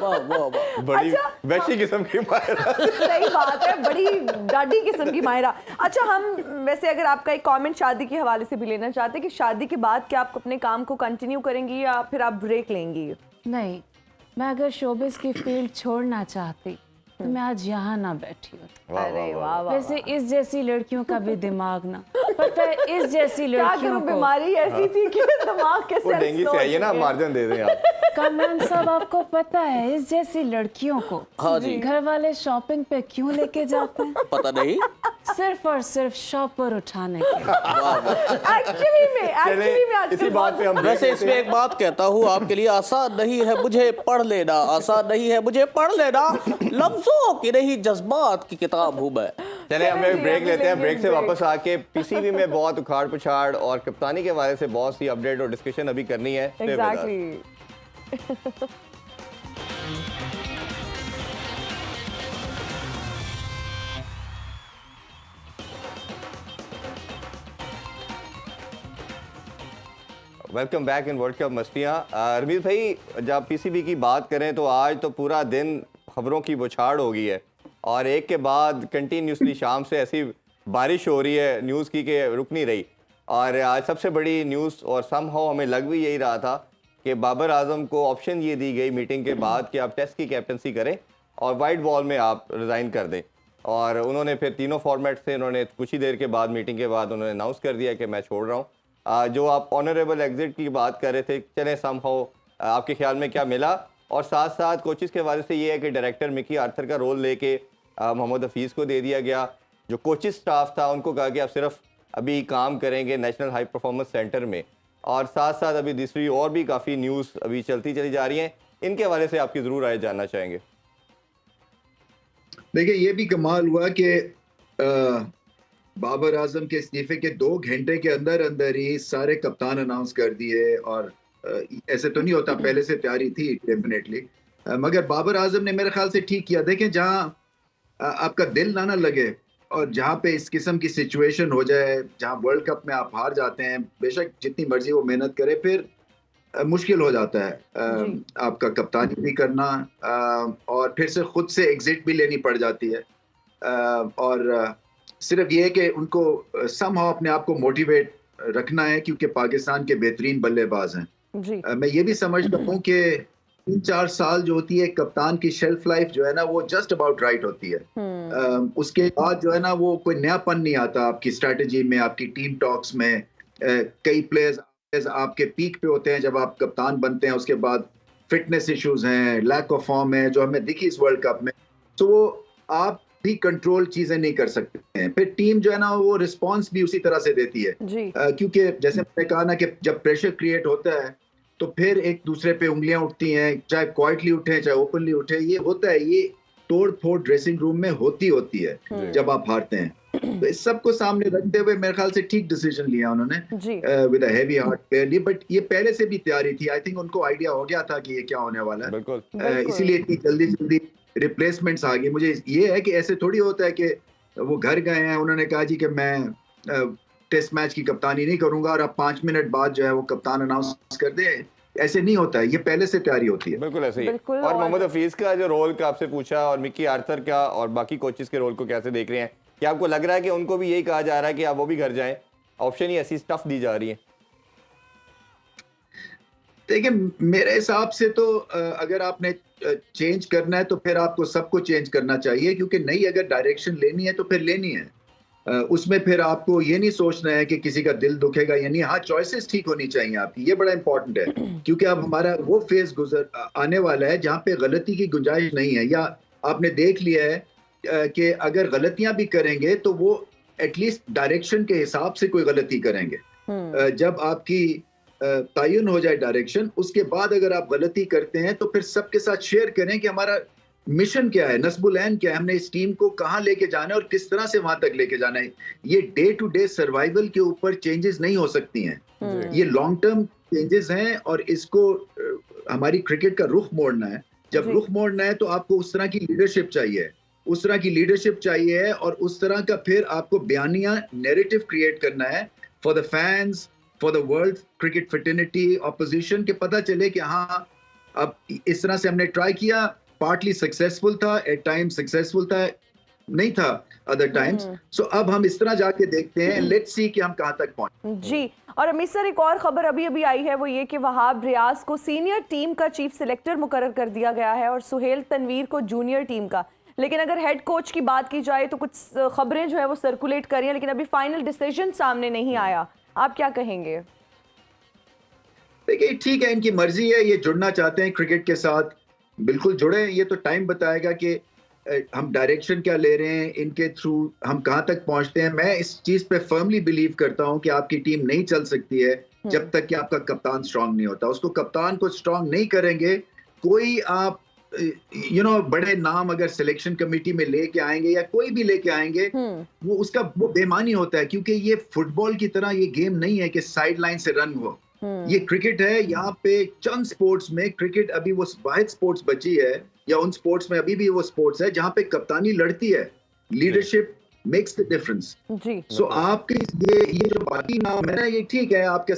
वाह वाह वाह। बड़ी वैसी किस्म की मायरा। सही बात है, बड़ी डाडी किस्म की मायरा। अच्छा, हम वैसे अगर आपका एक कमेंट शादी के हवाले से भी लेना चाहते हैं कि शादी के बाद क्या आप अपने काम को कंटिन्यू करेंगी या फिर आप ब्रेक लेंगी? नहीं, मैं अगर शोबिस की फील्ड छोड़ना चाहती तो मैं आज यहाँ ना बैठी हूँ। अरे वाह वाह। वैसे इस जैसी लड़कियों का भी दिमाग ना, पता है, इस जैसी क्या लड़कियों करूं, को। बीमारी ऐसी थी कि दिमाग के वो डेंगू से आई है ना, मार्जिन दे दें आप। कामरान साहब, आपको पता है इस जैसी लड़कियों को हाँ जी। घर वाले शॉपिंग पे क्यों लेके जाते हैं? पता नहीं। सिर्फ और सिर्फ शॉपर उठाने के। एक्चुअली में आजकल इसी बात पे हम वैसे इसमें एक बात कहता हूँ आपके लिए, आसान नहीं है मुझे पढ़ लेना, आसान नहीं है मुझे पढ़ लेना, लफ्जों की नहीं जज्बात की किताब हूँ मैं। चले हम एक ब्रेक अभी लेते हैं। लेंगे ब्रेक से ब्रेक। वापस आके पीसीबी में बहुत उखाड़ पुछाड़ और कप्तानी के बारे से बहुत सी अपडेट और डिस्कशन अभी करनी है। Stay with us. Exactly. Welcome back in world cup मस्तियाँ। रमीज भाई, जब पीसीबी की बात करें तो आज तो पूरा दिन खबरों की बौछार हो गई है और एक के बाद कंटिन्यूसली शाम से ऐसी बारिश हो रही है न्यूज़ की कि रुक नहीं रही। और आज सबसे बड़ी न्यूज़, और समहाउ हमें लग भी यही रहा था कि बाबर आजम को ऑप्शन ये दी गई मीटिंग के बाद कि आप टेस्ट की कैप्टनसी करें और वाइट बॉल में आप रिज़ाइन कर दें। और उन्होंने फिर तीनों फॉर्मेट से उन्होंने कुछ ही देर के बाद, मीटिंग के बाद उन्होंने अनाउंस कर दिया कि मैं छोड़ रहा हूँ। जो आप ऑनरेबल एग्जिट की बात कर रहे थे, चलें समहाउ आपके ख्याल में क्या मिला? और साथ साथ कोचेस के बारे से ये है कि डायरेक्टर मिकी आर्थर का रोल लेके मोहम्मद हफीज़ को दे दिया गया। जो कोचिस स्टाफ था उनको कहा कि आप सिर्फ अभी काम करेंगे नेशनल हाई परफॉर्मेंस सेंटर में। और साथ साथ अभी दूसरी और भी काफ़ी न्यूज़ अभी चलती चली जा रही हैं, इनके हवाले से आपकी ज़रूर राय जानना चाहेंगे। देखिए, ये भी कमाल हुआ कि बाबर आजम के इस्तीफे के 2 घंटे के अंदर अंदर ही सारे कप्तान अनाउंस कर दिए। और ऐसे तो नहीं होता, पहले से तैयारी थी डेफिनेटली, मगर बाबर आजम ने मेरे ख्याल से ठीक किया। देखें, जहां आपका दिल ना लगे और जहां पे इस किस्म की सिचुएशन हो जाए, जहां वर्ल्ड कप में आप हार जाते हैं, बेशक जितनी मर्जी वो मेहनत करे, फिर मुश्किल हो जाता है आपका कप्तानी भी करना, और फिर से खुद से एग्जिट भी लेनी पड़ जाती है। और सिर्फ ये है कि उनको समहाउ अपने आप को मोटिवेट रखना है, क्योंकि पाकिस्तान के बेहतरीन बल्लेबाज हैं। जी। मैं ये भी समझता हूँ कि 3-4 साल जो होती है कप्तान की शेल्फ लाइफ जो है ना, वो जस्ट अबाउट राइट होती है। उसके बाद जो है ना, वो कोई नयापन नहीं आता आपकी स्ट्रैटेजी में, आपकी टीम टॉक्स में। कई प्लेयर्स आपके पीक पे होते हैं जब आप कप्तान बनते हैं, उसके बाद फिटनेस इश्यूज हैं, लैक ऑफ फॉर्म है, जो हमें दिखी इस वर्ल्ड कप में। तो वो आप भी कंट्रोल चीजें नहीं कर सकते हैं। फिर टीम जो है ना, वो रिस्पॉन्स भी उसी तरह से देती है, क्योंकि जैसे मैंने कहा ना कि जब प्रेशर क्रिएट होता है तो फिर एक दूसरे पे उंगलियां उठती हैं, चाहे क्वाइटली उठे चाहे ओपनली उठे। ये होता है, ये तोड़ फोड़ ड्रेसिंग रूम में होती है जब आप हारते हैं। तो इस सब को सामने रखते हुए मेरे ख्याल से ठीक डिसीजन लिया उन्होंने, with a heavy heart clearly. But ये पहले से भी तैयारी थी, आई थिंक उनको आइडिया हो गया था कि ये क्या होने वाला है, इसीलिए इतनी जल्दी रिप्लेसमेंट्स आ गई। मुझे ये है कि ऐसे थोड़ी होता है कि वो घर गए हैं, उन्होंने कहा जी कि मैं टेस्ट मैच की कप्तानी नहीं करूंगा और अब 5 मिनट बाद जो है वो कप्तान अनाउंस कर दे। ऐसे नहीं होता है, ये पहले से तैयारी होती है। बिल्कुल ऐसे ही। और मोहम्मद हफीज का जो रोल का आपसे पूछा, और मिकी आर्थर का और बाकी कोचेस के रोल को कैसे देख रहे हैं? क्या आपको लग रहा है कि उनको भी यही कहा जा रहा है कि आप वो भी घर जाएं? ऑप्शन ही ऐसी टफ दी जा रही है। देखिए, मेरे हिसाब से तो अगर आपने चेंज करना है तो फिर आपको सबको चेंज करना चाहिए, क्योंकि नई अगर डायरेक्शन लेनी है तो फिर लेनी है। उसमें फिर आपको ये नहीं सोचना है कि किसी का दिल दुखेगा या नहीं। हाँ, चॉइसेस ठीक होनी चाहिए आपकी, ये बड़ा इंपॉर्टेंट है, क्योंकि अब हमारा वो फेज आने वाला है जहाँ पे गलती की गुंजाइश नहीं है, या आपने देख लिया है कि अगर गलतियां भी करेंगे तो वो एटलीस्ट डायरेक्शन के हिसाब से कोई गलती करेंगे। जब आपकी तयन हो जाए डायरेक्शन, उसके बाद अगर आप गलती करते हैं तो फिर सबके साथ शेयर करें कि हमारा मिशन क्या है, नस्बुल ऐन क्या है, हमने इस टीम को कहां लेके जाना है और किस तरह से वहां तक लेके जाना है। ये डे टू डे सर्वाइवल के ऊपर चेंजेस नहीं हो सकती हैं, ये लॉन्ग टर्म चेंजेस हैं, और इसको हमारी क्रिकेट का रुख मोड़ना है। जब रुख मोड़ना है तो आपको उस तरह की लीडरशिप चाहिए, उस तरह की लीडरशिप चाहिए, और उस तरह का फिर आपको बयानिया नैरेटिव क्रिएट करना है for the fans, for the world cricket fraternity, opposition के पता चले कि हाँ, अब इस तरह से हमने ट्राई किया, पार्टली सक्सेसफुल था, एट टाइम सक्सेसफुल था, नहीं था अदर टाइम्स। सो अब हम इस तरह जाके देखते हैं, लेट्स सी कि हम कहां तक पहुंचे। जी। और अमित सर, एक और खबर अभी अभी आई है, वो ये कि वहाब रियाज को सीनियर टीम का चीफ सिलेक्टर मुकर्रर कर दिया गया है और सुहेल तनवीर को जूनियर टीम का। लेकिन अगर हेड कोच की बात की जाए तो कुछ खबरें जो है वो सर्कुलेट कर रही हैं, लेकिन अभी फाइनल डिसीजन सामने नहीं आया। आप क्या कहेंगे? देखिए, ठीक है, इनकी मर्जी है, ये जुड़ना चाहते हैं क्रिकेट के साथ, बिल्कुल जुड़े। ये तो टाइम बताएगा कि हम डायरेक्शन क्या ले रहे हैं, इनके थ्रू हम कहां तक पहुंचते हैं। मैं इस चीज पे फर्मली बिलीव करता हूं कि आपकी टीम नहीं चल सकती है जब तक कि आपका कप्तान स्ट्रांग नहीं होता। उसको कप्तान को स्ट्रांग नहीं करेंगे, कोई आप बड़े नाम अगर सिलेक्शन कमेटी में लेके आएंगे या कोई भी लेके आएंगे, वो बेमानी होता है, क्योंकि ये फुटबॉल की तरह ये गेम नहीं है कि साइड लाइन से रन हो। ये क्रिकेट है, यहाँ पे चंद स्पोर्ट्स में क्रिकेट अभी वो वाहिद स्पोर्ट्स बची है, या उन स्पोर्ट्स में अभी भी वो स्पोर्ट्स है जहाँ पे कप्तानी लड़ती है, लीडरशिप मेक्स द डिफरेंस। सो आपके ये जो बाकी नाम है ना, ये ठीक है, आपके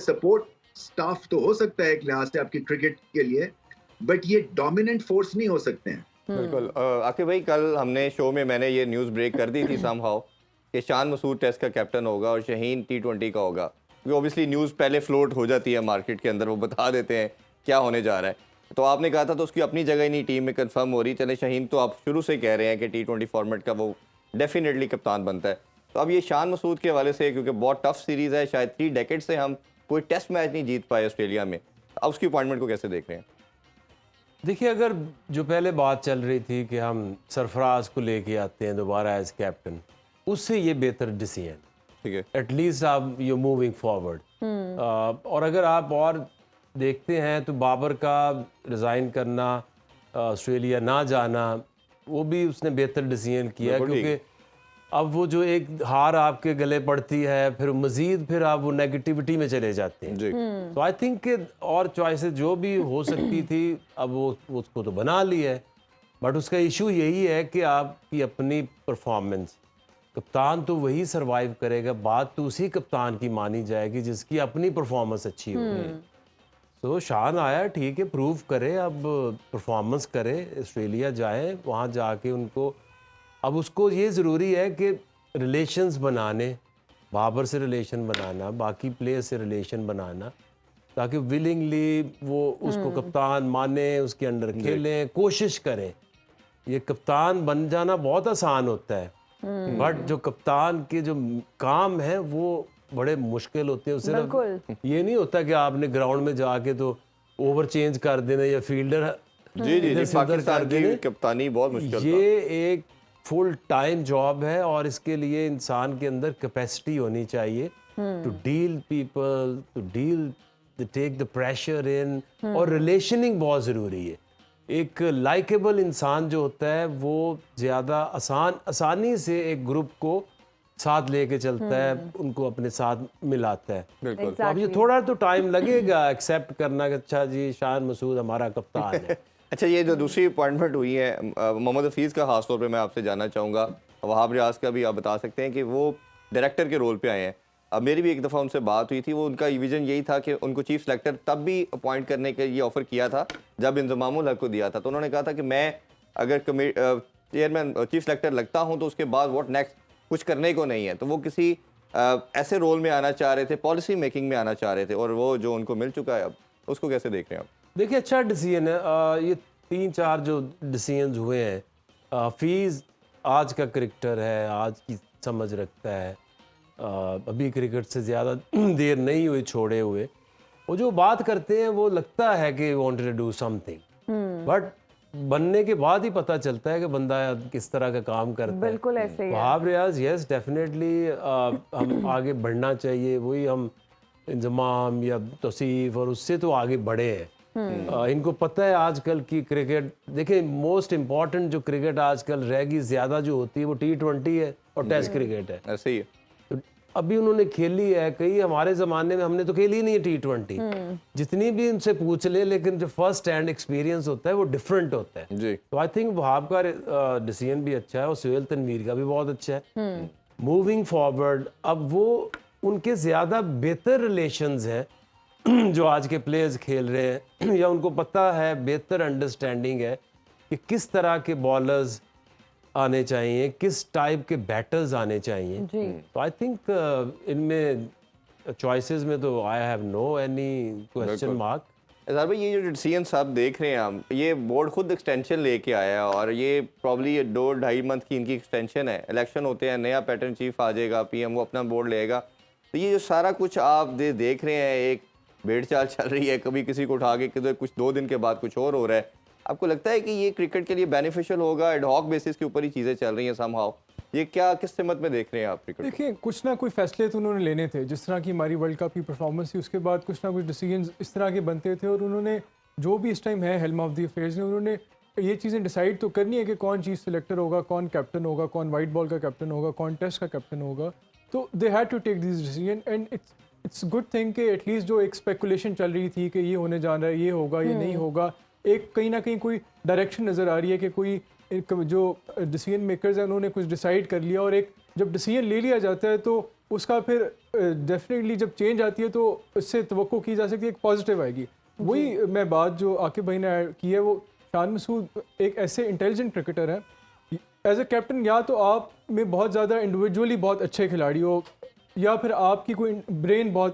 स्टाफ तो हो सकता है एक लिहाज से आपकी क्रिकेट के लिए, बट ये डोमिनेंट फोर्स नहीं हो सकते हैं। बिल्कुल। आकिब भाई, कल हमने शो में मैंने ये न्यूज़ ब्रेक कर दी थी समहाउ कि शान मसूद टेस्ट का कैप्टन होगा और शहीन T20 का होगा, क्योंकि ऑब्वियसली न्यूज़ पहले फ्लोट हो जाती है मार्केट के अंदर, वो बता देते हैं क्या होने जा रहा है। तो आपने कहा था तो उसकी अपनी जगह ही नहीं टीम में कंफर्म हो रही। चले, शहीन तो आप शुरू से कह रहे हैं कि T20 फॉर्मेट का वो डेफिनेटली कप्तान बनता है, तो अब ये शान मसूद के हवाले से, क्योंकि बहुत टफ सीरीज़ है, शायद 3 डेकेड से हम कोई टेस्ट मैच नहीं जीत पाए ऑस्ट्रेलिया में, अब उसकी अपॉइंटमेंट को कैसे देख रहे हैं? देखिए, अगर जो पहले बात चल रही थी कि हम सरफराज को लेके आते हैं दोबारा एज कैप्टन, उससे ये बेहतर डिसीजन, ठीक है, एटलीस्ट आप यू मूविंग फॉरवर्ड। और अगर आप और देखते हैं तो बाबर का रिज़ाइन करना, ऑस्ट्रेलिया ना जाना, वो भी उसने बेहतर डिसीजन किया, बिल्कुल ठीक। क्योंकि अब वो जो एक हार आपके गले पड़ती है, फिर मज़ीद फिर आप वो नेगेटिविटी में चले जाते हैं। जी। तो आई थिंक कि और चॉइसेस जो भी हो सकती थी अब वो उसको तो बना ली है, बट उसका इशू यही है कि आपकी अपनी परफॉर्मेंस, कप्तान तो वही सरवाइव करेगा, बात तो उसी कप्तान की मानी जाएगी जिसकी अपनी परफॉर्मेंस अच्छी होगी। तो शान आया, ठीक है, प्रूव करे, अब परफॉर्मेंस करे, ऑस्ट्रेलिया जाए, वहाँ जाके उनको, अब उसको ये ज़रूरी है कि रिलेशंस बनाने, बाबर से रिलेशन बनाना, बाकी प्लेयर से रिलेशन बनाना, ताकि विलिंगली वो उसको कप्तान माने, उसके अंडर खेलें, कोशिश करें। ये कप्तान बन जाना बहुत आसान होता है, बट जो कप्तान के जो काम है वो बड़े मुश्किल होते हैं। सिर्फ ये नहीं होता कि आपने ग्राउंड में जाके तो ओवर चेंज कर देना या फील्डर जी जी, पाकिस्तान की कप्तानी बहुत मुश्किल था। ये एक फुल टाइम जॉब है और इसके लिए इंसान के अंदर कैपेसिटी होनी चाहिए to deal people, to deal take the pressure in, और रिलेशनिंग बहुत ज़रूरी है। एक लाइकेबल इंसान जो होता है वो ज़्यादा आसानी से एक ग्रुप को साथ लेके चलता है, उनको अपने साथ मिलाता है। बिल्कुल। तो अब ये थोड़ा तो टाइम लगेगा एक्सेप्ट करना कि अच्छा जी शान मसूद हमारा कप्तान है। अच्छा, ये जो दूसरी अपॉइंटमेंट हुई है मोहम्मद हफीज़ का, खास तौर पे मैं आपसे जानना चाहूँगा, वहाब रियाज का भी आप बता सकते हैं कि वो डायरेक्टर के रोल पे आए हैं। अब मेरी भी एक दफ़ा उनसे बात हुई थी, वो उनका विजन यही था कि उनको चीफ सेलेक्टर तब भी अपॉइंट करने के ये ऑफ़र किया था जब इंज़मामुल हक को दिया था। तो उन्होंने कहा था कि मैं अगर चेयरमैन चीफ सेलेक्टर लगता हूँ तो उसके बाद व्हाट नेक्स्ट, कुछ करने को नहीं है। तो वो किसी ऐसे रोल में आना चाह रहे थे, पॉलिसी मेकिंग में आना चाह रहे थे, और वो जो उनको मिल चुका है, अब उसको कैसे देख रहे हैं आप? देखिए, अच्छा डिसीजन है। ये 3-4 जो डिसीजन हुए हैं, हफीज़ आज का क्रिकेटर है, आज की समझ रखता है, अभी क्रिकेट से ज़्यादा देर नहीं हुई छोड़े हुए, वो जो बात करते हैं वो लगता है कि wanted to do something, but बनने के बाद ही पता चलता है कि बंदा किस तरह का काम करता है। बिल्कुल ऐसे ही है। वहाब रियाज, यस डेफिनेटली हम आगे बढ़ना चाहिए, वही हम इंजमाम या तौसीफ और उससे तो आगे बढ़े हैं। इनको पता है आजकल की क्रिकेट, देखिए मोस्ट इम्पॉर्टेंट जो क्रिकेट आजकल रहेगी ज़्यादा जो होती है वो T20 है और टेस्ट क्रिकेट है। ऐसे ही है। तो अभी उन्होंने खेली है कई, हमारे ज़माने में हमने तो खेली नहीं है T20, जितनी भी उनसे पूछ ले, लेकिन जो फर्स्ट हैंड एक्सपीरियंस होता है वो डिफरेंट होता है। जी। तो आई थिंक वहाब का डिसीजन भी अच्छा है और सुहेल तनवीर का भी बहुत अच्छा है। मूविंग फॉरवर्ड, अब वो उनके ज़्यादा बेहतर रिलेशंस हैं जो आज के प्लेयर्स खेल रहे हैं, या उनको पता है, बेहतर अंडरस्टैंडिंग है कि किस तरह के बॉलर्स आने चाहिए, किस टाइप के बैटर्स आने चाहिए। तो आई थिंक इनमें चॉइसेस में तो I have no any question mark. Izhar भाई, ये जो डिसीजन आप देख रहे हैं, हम ये बोर्ड खुद एक्सटेंशन लेके आया है, और ये प्रॉब्ली 2-2.5 मंथ की इनकी एक्सटेंशन है। इलेक्शन होते हैं, नया पैटर्न चीफ आ जाएगा, PM वो अपना बोर्ड लेगा। तो ये जो सारा कुछ आप देख रहे हैं, एक भेड़ चाल चल रही है, कभी किसी को उठा के किधर कुछ, 2 दिन के बाद कुछ और हो रहा है, आपको लगता है कि ये क्रिकेट के लिए बेनिफिशियल होगा? एडहॉक बेसिस के ऊपर ही चीज़ें चल रही हैं समहाउ, ये क्या किस सिमत में देख रहे हैं आप क्रिकेट? देखिए, कुछ ना कोई फैसले तो उन्होंने लेने थे, जिस तरह की हमारी वर्ल्ड कप की परफॉर्मेंस थी, उसके बाद कुछ ना कुछ डिसीजंस इस तरह के बनते थे, और उन्होंने जो भी इस टाइम है हेल्म ऑफ द अफेयर्स ने, उन्होंने ये चीज़ें डिसाइड तो करनी है कि कौन चीफ सिलेक्टर होगा, कौन कैप्टन होगा, कौन वाइट बॉल का कैप्टन होगा, कौन टेस्ट का कैप्टन होगा। तो they had to take this decision, and it's good thing कि एटलीस्ट जो एक स्पेकुलेशन चल रही थी कि ये होने जा रहा है, ये होगा, ये नहीं होगा, एक कहीं ना कहीं कोई डायरेक्शन नज़र आ रही है कि कोई जो डिसीजन मेकर्स हैं उन्होंने कुछ डिसाइड कर लिया, और एक जब डिसीजन ले लिया जाता है तो उसका फिर डेफिनेटली जब चेंज आती है तो उससे तवक्को की जा सकती है एक पॉजिटिव आएगी। वही मैं बात जो आकिब भाई ने ऐड की है, वो शान मसूद एक ऐसे इंटेलिजेंट क्रिकेटर हैं एज ए कैप्टन, या तो आप में बहुत ज़्यादा इंडिविजुअली बहुत अच्छे खिलाड़ी हो, या फिर आपकी कोई ब्रेन बहुत,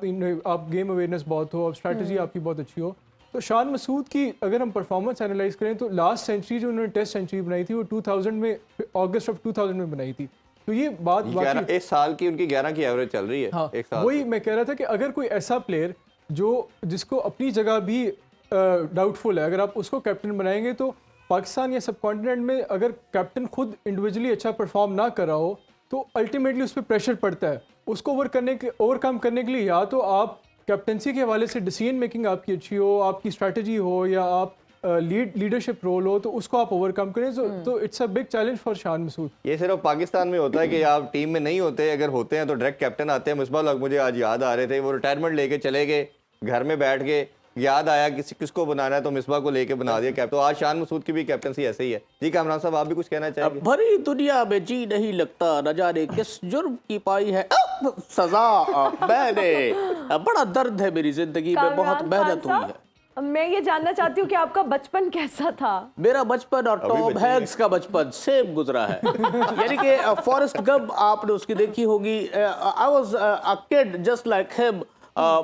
आप गेम अवेयरनेस बहुत हो, स्ट्रैटेजी आपकी बहुत अच्छी हो। तो शान मसूद की अगर हम परफॉर्मेंस एनालाइज करें तो लास्ट सेंचुरी जो उन्होंने टेस्ट सेंचुरी बनाई थी वो 2000 में, अगस्त ऑफ 2000 में बनाई थी। तो ये बात एक साल की उनकी 11 की एवरेज चल रही है। हाँ, एक साल वही मैं कह रहा था कि अगर कोई ऐसा प्लेयर जिसको अपनी जगह भी डाउटफुल है, अगर आप उसको कैप्टन बनाएंगे तो पाकिस्तान या सब कॉन्टिनेंट में अगर कैप्टन खुद इंडिविजुअली अच्छा परफॉर्म ना कर रहा हो तो अल्टीमेटली उस पर प्रेशर पड़ता है। उसको ओवरकम करने के लिए या तो आप कैप्टनसी के हवाले से डिसीजन मेकिंग आपकी अच्छी हो, आपकी स्ट्रैटेजी हो, या आप लीडरशिप रोल हो, तो उसको आप ओवरकम करें। तो it's a big challenge for Shan Masood. ये सिर्फ पाकिस्तान में होता है कि आप टीम में नहीं होते, अगर होते हैं तो डायरेक्ट कैप्टन आते हैं। मुस्बा लोग मुझे आज याद आ रहे थे, वो रिटायरमेंट लेके चले गए, घर में बैठ के याद आया किसको बनाना है तो मिसबा को लेके बना दिया कैप्टन। तो आज शान मसूद की भी कैप्टनसी ऐसे ही है। जी कामरान साहब, आप भी कुछ कहना चाहेंगे? भरी दुनिया में जी नहीं लगता, न जाने किस जुर्म की पाई है सजा मैंने। बड़ा दर्द है मेरी जिंदगी में, बहुत मेहनत हुई है। मैं ये जानना चाहती हूँ कि आपका बचपन कैसा था? मेरा बचपन और टॉम हैंक्स का बचपन सेम गुजरा है। यानी कि फॉरेस्ट गंप आपने उसकी देखी होगी। I was a kid just like him.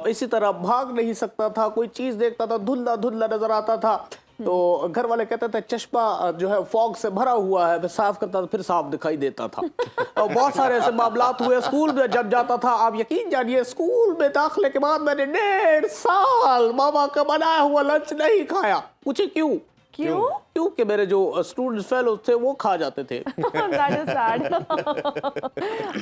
इसी तरह भाग नहीं सकता था, कोई चीज देखता था धुंधला धुंधला नजर आता था, तो घर वाले कहते थे चश्मा जो है फॉग से भरा हुआ है, मैं साफ करता था फिर साफ दिखाई देता था। और बहुत सारे ऐसे मामलात हुए। स्कूल में जब जाता था, आप यकीन जानिए स्कूल में दाखिले के बाद मैंने 1.5 साल मामा का बनाया हुआ लंच नहीं खाया। पूछे क्यों? क्योंकि मेरे जो स्टूडेंट फेलो थे वो खा जाते थे। That is sad.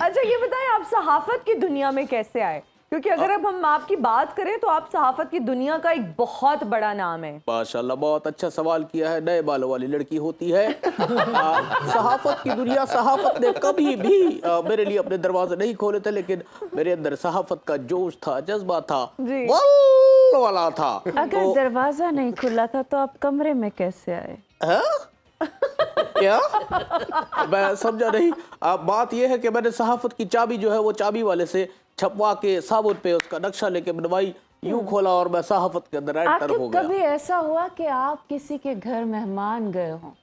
अच्छा ये बताएं, आप सहाफत की दुनिया में कैसे आए? क्योंकि अगर अब हम आपकी बात करें तो आप सहाफत की दुनिया का एक बहुत बड़ा नाम है। माशाल्लाह, बहुत अच्छा सवाल किया है। नए बालों वाली लड़की होती है। सहाफत की दुनिया, सहाफत ने कभी भी मेरे लिए अपने दरवाजे नहीं खोले थे, लेकिन मेरे अंदर सहाफत का जोश था, जज्बा था, वल वाला था। अगर दरवाजा नहीं खुला था तो आप कमरे में कैसे आए? क्या? मैं समझा नहीं। बात यह है कि मैंने सहाफत की चाबी जो है वो चाबी वाले से छपवा के साबुन पे उसका नक्शा लेके बनवाई, यूं खोला और मैं सहाफत के अंदर एंटर हो गया। कभी ऐसा हुआ कि आप किसी के घर मेहमान गए हो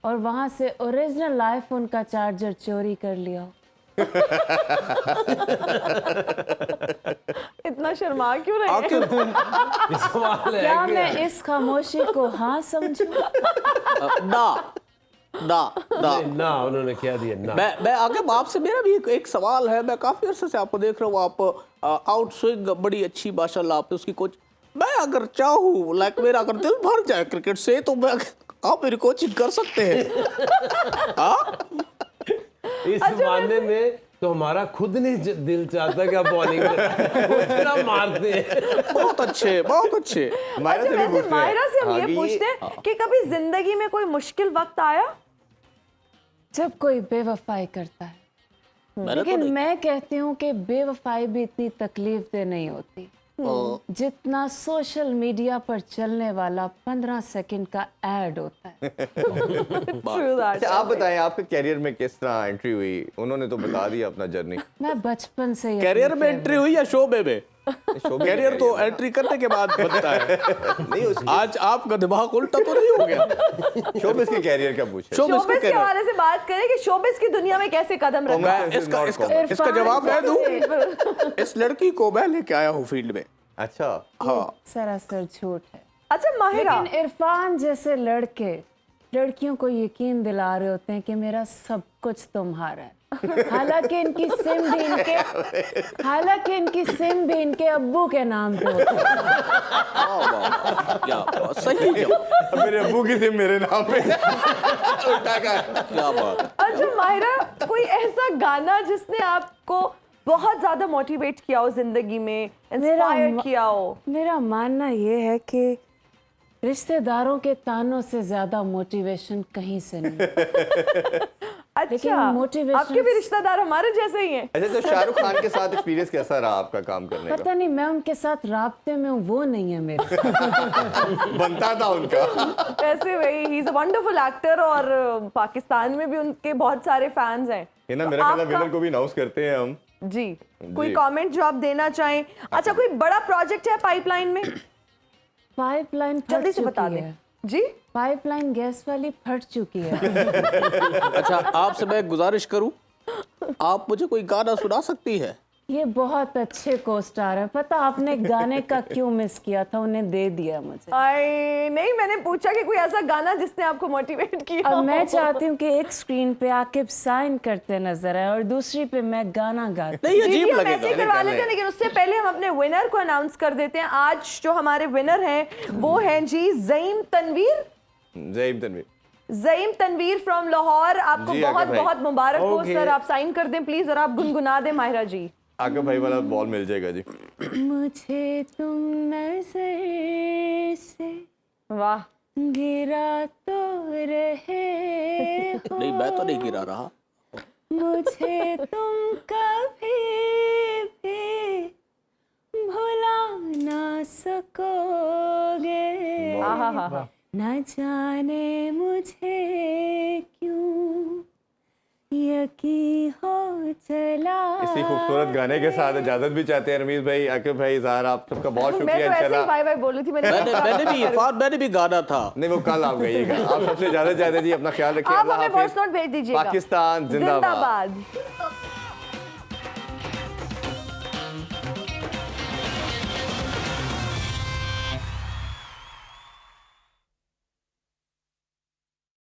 और वहां से ओरिजिनल आईफोन का चार्जर चोरी कर लिया हो? इतना शर्मा क्यों रहे हैं? क्या मैं इस खामोशी को हाँ समझूं? ना उन्होंने क्या दिया ना। मैं आगे आपसे, मेरा भी एक सवाल है। मैं काफी अरसे से आपको देख रहा हूँ, आप आउट स्विंग बड़ी अच्छी माशाल्लाह आपने उसकी कोच। मैं अगर चाहूँ, लाइक मेरा अगर दिल भर जाए क्रिकेट से, तो मैं आप मेरी कोचिंग कर सकते हैं। इस मामले में तो हमारा खुद नहीं दिल चाहता कि आप बॉलिंग मारते हैं। बहुत अच्छे, बहुत अच्छे। मायरा से हम ये पूछते हैं कि कभी जिंदगी में कोई मुश्किल वक्त आया जब कोई बेवफाई करता है? लेकिन मैं कहती हूँ कि बेवफाई भी इतनी तकलीफ दे नहीं होती जितना सोशल मीडिया पर चलने वाला 15 सेकंड का ऐड होता है। अच्छा, आप बताएं आपके कैरियर में किस तरह एंट्री हुई? उन्होंने तो बता दिया अपना जर्नी। मैं बचपन से ही कैरियर में एंट्री हुई या शोबे में? कैरियर तो एंट्री करने के बाद बनता है। नहीं, आज आपका दिमाग उल्टा तो नहीं हो गया? शोबिस के कैरियर का पूछे। शोबिस के हवाले से बात करें कि शोबिस की दुनिया में कैसे कदम रखा? इसका जवाब मैं दूं। इस लड़की को मैं लेके आया हूँ फील्ड में। अच्छा, हाँ, सरासर झूठ है। अच्छा माहिरा, लेकिन इरफान जैसे लड़के लड़कियों को यकीन दिला रहे होते हैं कि मेरा सब कुछ तुम्हारा है। हालांकि इनकी सिम भी इनके अब्बू के नाम पे होती है। क्या सही जवाब। मेरे अब्बू की सिम मेरे नाम पे। क्या बात। अच्छा माहिरा, कोई ऐसा गाना जिसने आपको बहुत ज्यादा मोटिवेट किया हो जिंदगी में, इंस्पायर किया हो? मेरा मानना ये है कि रिश्तेदारों के तानों से ज्यादा मोटिवेशन कहीं से नहीं। अच्छा, आपके भी रिश्तेदार हमारे जैसे ही हैं। अच्छा, तो शाहरुख खान के साथ एक्सपीरियंस कैसा रहा आपका काम करने का? पता नहीं, मैं उनके साथ राब्ते में हूँ, वो नहीं है मेरे बनता था उनका। वैसे वही, he is a wonderful actor और पाकिस्तान में भी उनके बहुत सारे फैंस हैं। ये ना मेरा ख्याल है विलन को भी अनाउंस करते हैं हम। जी कोई कमेंट जो आप देना चाहें? अच्छा, कोई बड़ा प्रोजेक्ट है पाइपलाइन में? पाइपलाइन जल्दी से बता दें जी। पाइपलाइन गैस वाली फट चुकी है। अच्छा, आपसे मैं गुजारिश करूं, आप मुझे कोई गाना सुना सकती है? ये बहुत अच्छे को स्टार है, पता आपने गाने का क्यों मिस किया था, उन्हें दे दिया मुझे। आई नहीं, मैंने पूछा कि कोई ऐसा गाना जिसने आपको मोटिवेट किया अब हो। मैं चाहती हूँ कि एक स्क्रीन पे आकिब साइन करते नजर आए और दूसरी पे मैं गाना गाती। नहीं, जी, अजीब हम ऐसे ही लगेगा। करवा लेते हैं, लेकिन उससे पहले हम अपने विनर को अनाउंस कर देते हैं। आज जो हमारे विनर हैं वो हैं जी ज़ईम तनवीर। ज़ईम तनवीर फ्रॉम लाहौर, आपको जी, बहुत आकिब भाई। बहुत मुबारक हो Okay. सर। आप साइन कर दें प्लीज और आप गुनगुना दें माहिरा जी। आगे भाई वाला बॉल मिल जाएगा जी। मुझे तुम नजर से वाह, गिरा तो रहे हो, नहीं, मैं तो नहीं गिरा रहा। मुझे तुम कभी भी भुला ना सकोगे, आहा, न जाने मुझे क्यों यकीन हो चला। इसी खूबसूरत गाने के साथ इजाजत भी चाहते हैं रमीज भाई, आकिब भाई, ज़ाहरा, आप सबका बहुत मैं शुक्रिया। तो ऐसे ही इंशाल्लाह बाय बाय बोल रही थी। मैंने भी गाना था। नहीं, वो कल आप गइएगा। आप सबसे इजाजत चाहते जी, अपना ख्याल रखिए। आप अल्लाह हमें हाफिज़। वॉइस नोट भेज दीजिएगा। पाकिस्तान जिंदाबाद। जिंदाबाद।